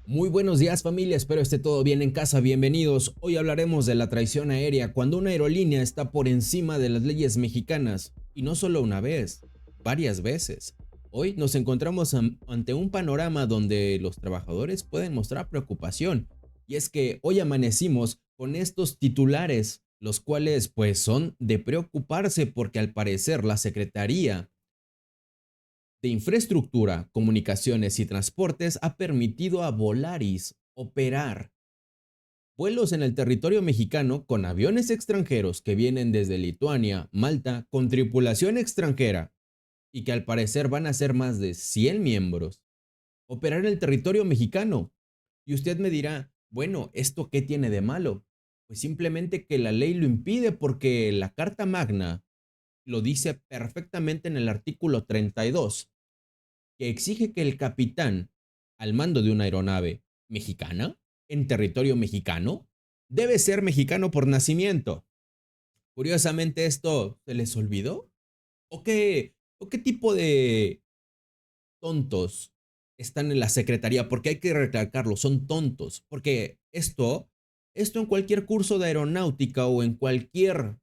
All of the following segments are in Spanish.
Muy buenos días familia, espero esté todo bien en casa, bienvenidos. Hoy hablaremos de la traición aérea cuando una aerolínea está por encima de las leyes mexicanas. Y no solo una vez, varias veces. Hoy nos encontramos ante un panorama donde los trabajadores pueden mostrar preocupación. Y es que hoy amanecimos con estos titulares, los cuales pues son de preocuparse porque al parecer la Secretaría de Infraestructura, Comunicaciones y Transportes ha permitido a Volaris operar vuelos en el territorio mexicano con aviones extranjeros que vienen desde Lituania, Malta, con tripulación extranjera y que al parecer van a ser más de 100 miembros, operar en el territorio mexicano. Y usted me dirá, bueno, ¿esto qué tiene de malo? Pues simplemente que la ley lo impide porque la Carta Magna lo dice perfectamente en el artículo 32 que exige que el capitán, al mando de una aeronave mexicana, en territorio mexicano, debe ser mexicano por nacimiento. Curiosamente, ¿esto se les olvidó? ¿O qué tipo de tontos están en la secretaría? Porque hay que recalcarlo, son tontos. Porque esto en cualquier curso de aeronáutica o en cualquier,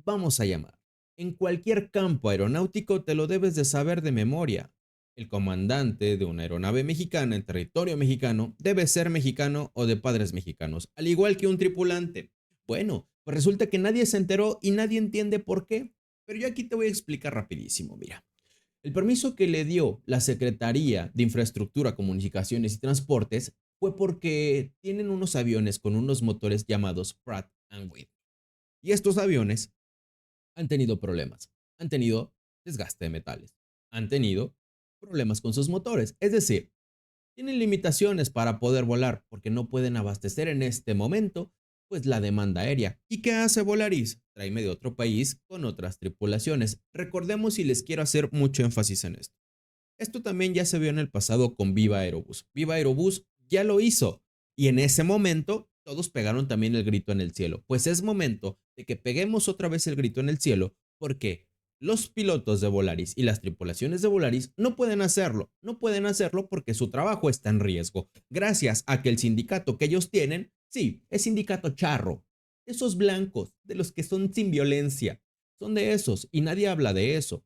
vamos a llamar, en cualquier campo aeronáutico te lo debes de saber de memoria. El comandante de una aeronave mexicana en territorio mexicano debe ser mexicano o de padres mexicanos, al igual que un tripulante. Bueno, pues resulta que nadie se enteró y nadie entiende por qué. Pero yo aquí te voy a explicar rapidísimo, mira. El permiso que le dio la Secretaría de Infraestructura, Comunicaciones y Transportes fue porque tienen unos aviones con unos motores llamados Pratt and Whitney. Y estos aviones han tenido problemas, han tenido desgaste de metales, han tenido problemas con sus motores, es decir, tienen limitaciones para poder volar porque no pueden abastecer en este momento pues la demanda aérea. ¿Y qué hace Volaris? Tráeme de otro país con otras tripulaciones. Recordemos y les quiero hacer mucho énfasis en esto. Esto también ya se vio en el pasado con Viva Aerobús. Viva Aerobús ya lo hizo y en ese momento todos pegaron también el grito en el cielo. Pues es momento de que peguemos otra vez el grito en el cielo porque los pilotos de Volaris y las tripulaciones de Volaris no pueden hacerlo. No pueden hacerlo porque su trabajo está en riesgo. Gracias a que el sindicato que ellos tienen, sí, es sindicato charro. Esos blancos, de los que son sin violencia. Son de esos y nadie habla de eso.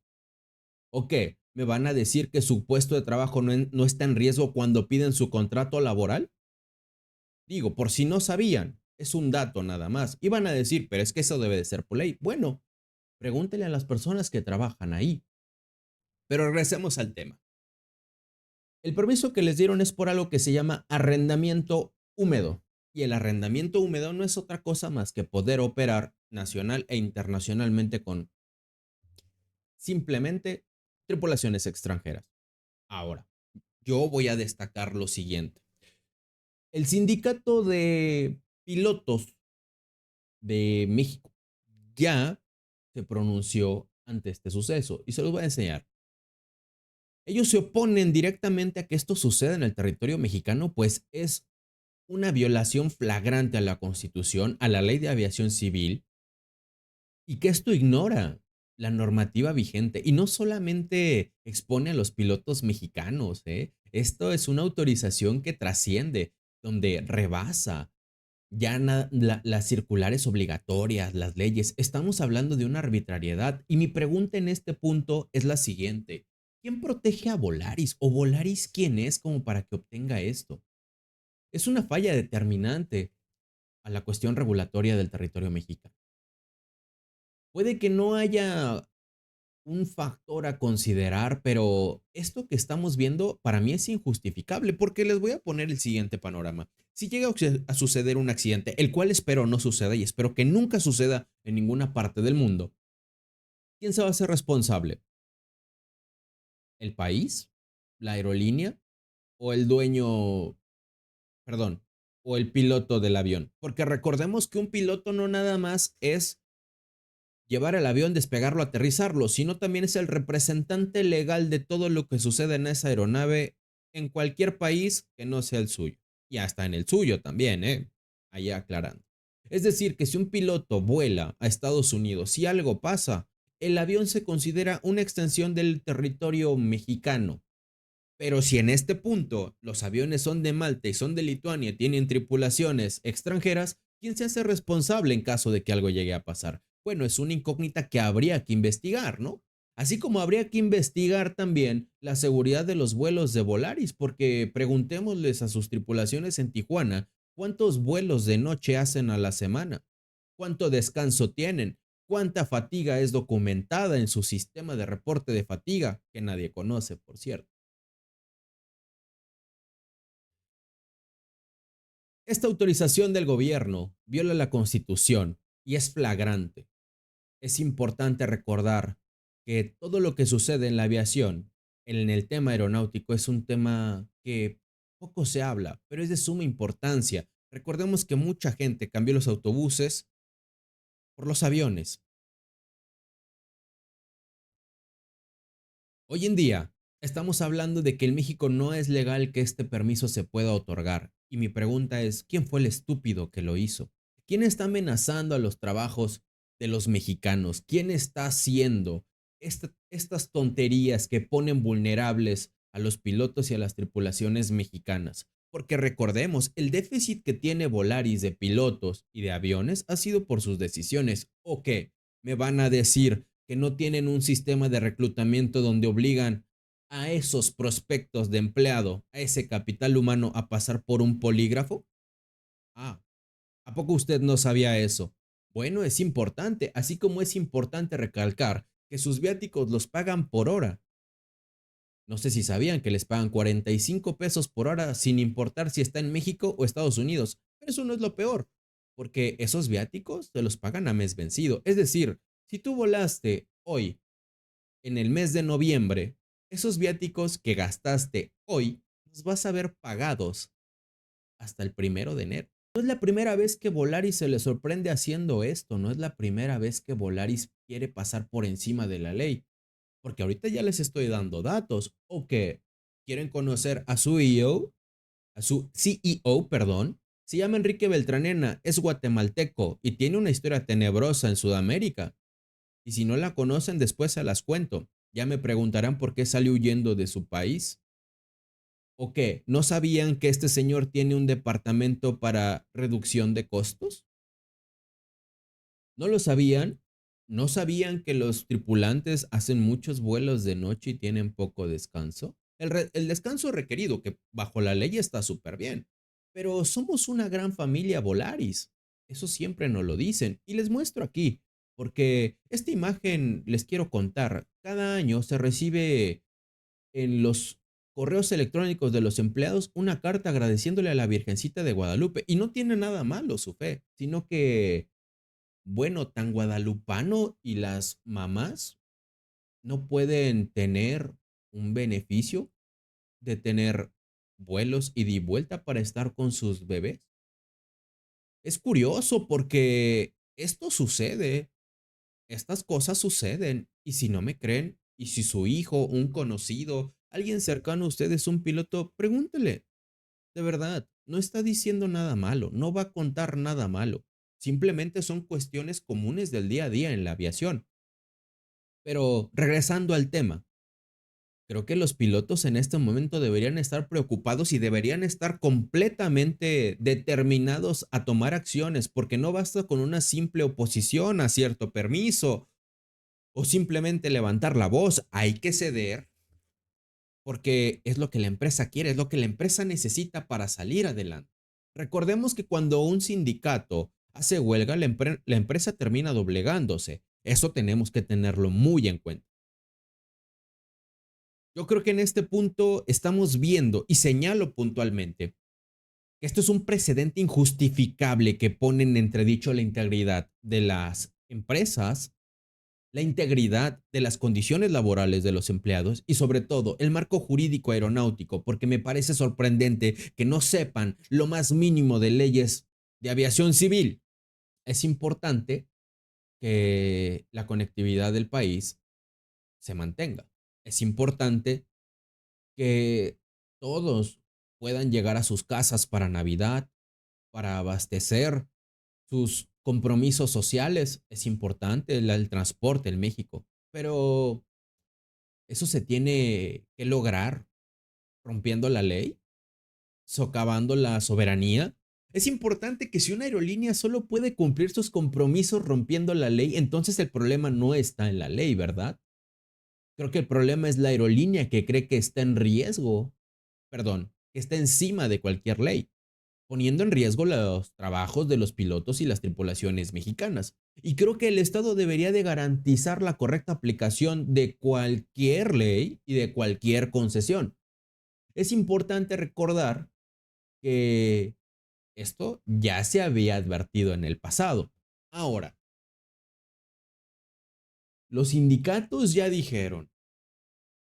¿O qué? ¿Me van a decir que su puesto de trabajo no está en riesgo cuando piden su contrato laboral? Digo, por si no sabían, es un dato nada más. Y van a decir, pero es que eso debe de ser por ley. Bueno, pregúntele a las personas que trabajan ahí. Pero regresemos al tema. El permiso que les dieron es por algo que se llama arrendamiento húmedo. Y el arrendamiento húmedo no es otra cosa más que poder operar nacional e internacionalmente con simplemente tripulaciones extranjeras. Ahora, yo voy a destacar lo siguiente. El sindicato de pilotos de México ya se pronunció ante este suceso y se los voy a enseñar. Ellos se oponen directamente a que esto suceda en el territorio mexicano, pues es una violación flagrante a la Constitución, a la Ley de Aviación Civil, y que esto ignora la normativa vigente y no solamente expone a los pilotos mexicanos, ¿eh? Esto es una autorización que trasciende, donde rebasa ya las circulares obligatorias, las leyes. Estamos hablando de una arbitrariedad y mi pregunta en este punto es la siguiente. ¿Quién protege a Volaris o Volaris quién es como para que obtenga esto? Es una falla determinante a la cuestión regulatoria del territorio mexicano. Puede que no haya un factor a considerar, pero esto que estamos viendo para mí es injustificable porque les voy a poner el siguiente panorama. Si llega a suceder un accidente, el cual espero no suceda y espero que nunca suceda en ninguna parte del mundo, ¿quién se va a hacer responsable? ¿El país? ¿La aerolínea? ¿O el dueño, perdón, o el piloto del avión? Porque recordemos que un piloto no nada más es llevar el avión, despegarlo, aterrizarlo, sino también es el representante legal de todo lo que sucede en esa aeronave en cualquier país que no sea el suyo. Y hasta en el suyo también, ¿eh? Allá aclarando. Es decir, que si un piloto vuela a Estados Unidos y algo pasa, el avión se considera una extensión del territorio mexicano. Pero si en este punto los aviones son de Malta y son de Lituania, tienen tripulaciones extranjeras, ¿quién se hace responsable en caso de que algo llegue a pasar? Bueno, es una incógnita que habría que investigar, ¿no? Así como habría que investigar también la seguridad de los vuelos de Volaris, porque preguntémosles a sus tripulaciones en Tijuana cuántos vuelos de noche hacen a la semana, cuánto descanso tienen, cuánta fatiga es documentada en su sistema de reporte de fatiga, que nadie conoce, por cierto. Esta autorización del gobierno viola la Constitución y es flagrante. Es importante recordar que todo lo que sucede en la aviación, en el tema aeronáutico, es un tema que poco se habla, pero es de suma importancia. Recordemos que mucha gente cambió los autobuses por los aviones. Hoy en día estamos hablando de que en México no es legal que este permiso se pueda otorgar. Y mi pregunta es, ¿quién fue el estúpido que lo hizo? ¿Quién está amenazando a los trabajos de los mexicanos? ¿Quién está haciendo estas tonterías que ponen vulnerables a los pilotos y a las tripulaciones mexicanas? Porque recordemos, el déficit que tiene Volaris de pilotos y de aviones ha sido por sus decisiones. ¿O qué? ¿Me van a decir que no tienen un sistema de reclutamiento donde obligan a esos prospectos de empleado, a ese capital humano, a pasar por un polígrafo? Ah, ¿a poco usted no sabía eso? Bueno, es importante, así como es importante recalcar que sus viáticos los pagan por hora. No sé si sabían que les pagan 45 pesos por hora sin importar si está en México o Estados Unidos. Pero eso no es lo peor, porque esos viáticos te los pagan a mes vencido. Es decir, si tú volaste hoy en el mes de noviembre, esos viáticos que gastaste hoy los vas a ver pagados hasta el 1 de enero. No es la primera vez que Volaris se le sorprende haciendo esto, no es la primera vez que Volaris quiere pasar por encima de la ley, porque ahorita ya les estoy dando datos o que quieren conocer a su CEO, a su CEO, perdón. Se llama Enrique Beltranena, es guatemalteco y tiene una historia tenebrosa en Sudamérica. Y si no la conocen, después se las cuento. Ya me preguntarán por qué salió huyendo de su país. ¿O qué? ¿No sabían que este señor tiene un departamento para reducción de costos? ¿No lo sabían? ¿No sabían que los tripulantes hacen muchos vuelos de noche y tienen poco descanso? El descanso requerido, que bajo la ley está súper bien. Pero somos una gran familia Volaris. Eso siempre nos lo dicen. Y les muestro aquí, porque esta imagen les quiero contar. Cada año se recibe en los correos electrónicos de los empleados una carta agradeciéndole a la Virgencita de Guadalupe. Y no tiene nada malo su fe, sino que bueno, tan guadalupano y las mamás no pueden tener un beneficio de tener vuelos ida y vuelta para estar con sus bebés. Es curioso porque esto sucede, estas cosas suceden y si no me creen y si su hijo, un conocido, alguien cercano a usted es un piloto, pregúntele. De verdad, no está diciendo nada malo, no va a contar nada malo. Simplemente son cuestiones comunes del día a día en la aviación. Pero regresando al tema, creo que los pilotos en este momento deberían estar preocupados y deberían estar completamente determinados a tomar acciones, porque no basta con una simple oposición a cierto permiso o simplemente levantar la voz, hay que ceder porque es lo que la empresa quiere, es lo que la empresa necesita para salir adelante. Recordemos que cuando un sindicato hace huelga, la empresa termina doblegándose. Eso tenemos que tenerlo muy en cuenta. Yo creo que en este punto estamos viendo, y señalo puntualmente, que esto es un precedente injustificable que pone en entredicho la integridad de las empresas, la integridad de las condiciones laborales de los empleados y sobre todo el marco jurídico aeronáutico, porque me parece sorprendente que no sepan lo más mínimo de leyes de aviación civil. Es importante que la conectividad del país se mantenga. Es importante que todos puedan llegar a sus casas para Navidad, para abastecer sus compromisos sociales. Es importante el transporte en México, pero eso se tiene que lograr rompiendo la ley, socavando la soberanía. Es importante que si una aerolínea solo puede cumplir sus compromisos rompiendo la ley, entonces el problema no está en la ley, ¿verdad? Creo que el problema es la aerolínea que cree que está en riesgo, perdón, que está encima de cualquier ley, poniendo en riesgo los trabajos de los pilotos y las tripulaciones mexicanas. Y creo que el Estado debería de garantizar la correcta aplicación de cualquier ley y de cualquier concesión. Es importante recordar que esto ya se había advertido en el pasado. Ahora, los sindicatos ya dijeron,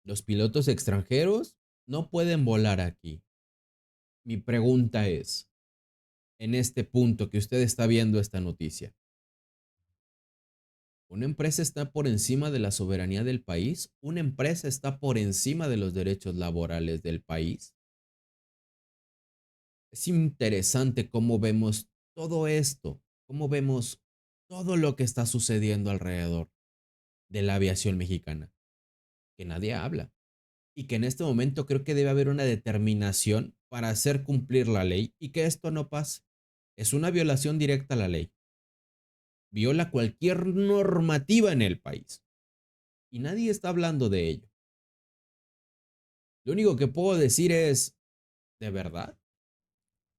los pilotos extranjeros no pueden volar aquí. Mi pregunta es, en este punto que usted está viendo esta noticia, ¿una empresa está por encima de la soberanía del país? ¿Una empresa está por encima de los derechos laborales del país? Es interesante cómo vemos todo esto, cómo vemos todo lo que está sucediendo alrededor de la aviación mexicana, que nadie habla. Y que en este momento creo que debe haber una determinación para hacer cumplir la ley y que esto no pase. Es una violación directa a la ley. Viola cualquier normativa en el país y nadie está hablando de ello. Lo único que puedo decir es, ¿de verdad?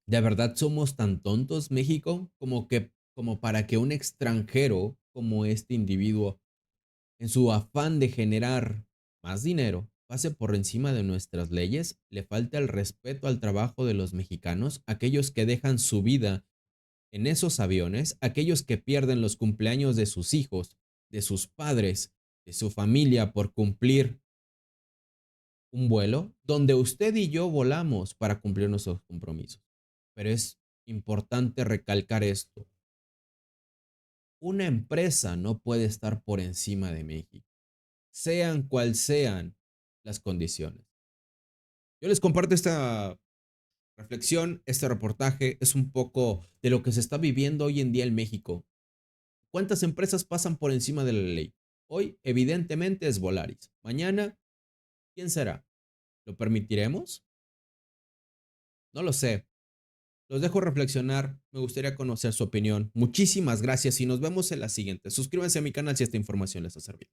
¿De verdad somos tan tontos, México, como para que un extranjero como este individuo, en su afán de generar más dinero, pase por encima de nuestras leyes? Le falta el respeto al trabajo de los mexicanos, aquellos que dejan su vida en esos aviones, aquellos que pierden los cumpleaños de sus hijos, de sus padres, de su familia por cumplir un vuelo donde usted y yo volamos para cumplir nuestros compromisos. Pero es importante recalcar esto. Una empresa no puede estar por encima de México, sean cual sean las condiciones. Yo les comparto esta reflexión, este reportaje es un poco de lo que se está viviendo hoy en día en México. ¿Cuántas empresas pasan por encima de la ley? Hoy, evidentemente, es Volaris. Mañana, ¿quién será? ¿Lo permitiremos? No lo sé. Los dejo reflexionar. Me gustaría conocer su opinión. Muchísimas gracias y nos vemos en la siguiente. Suscríbanse a mi canal si esta información les ha servido.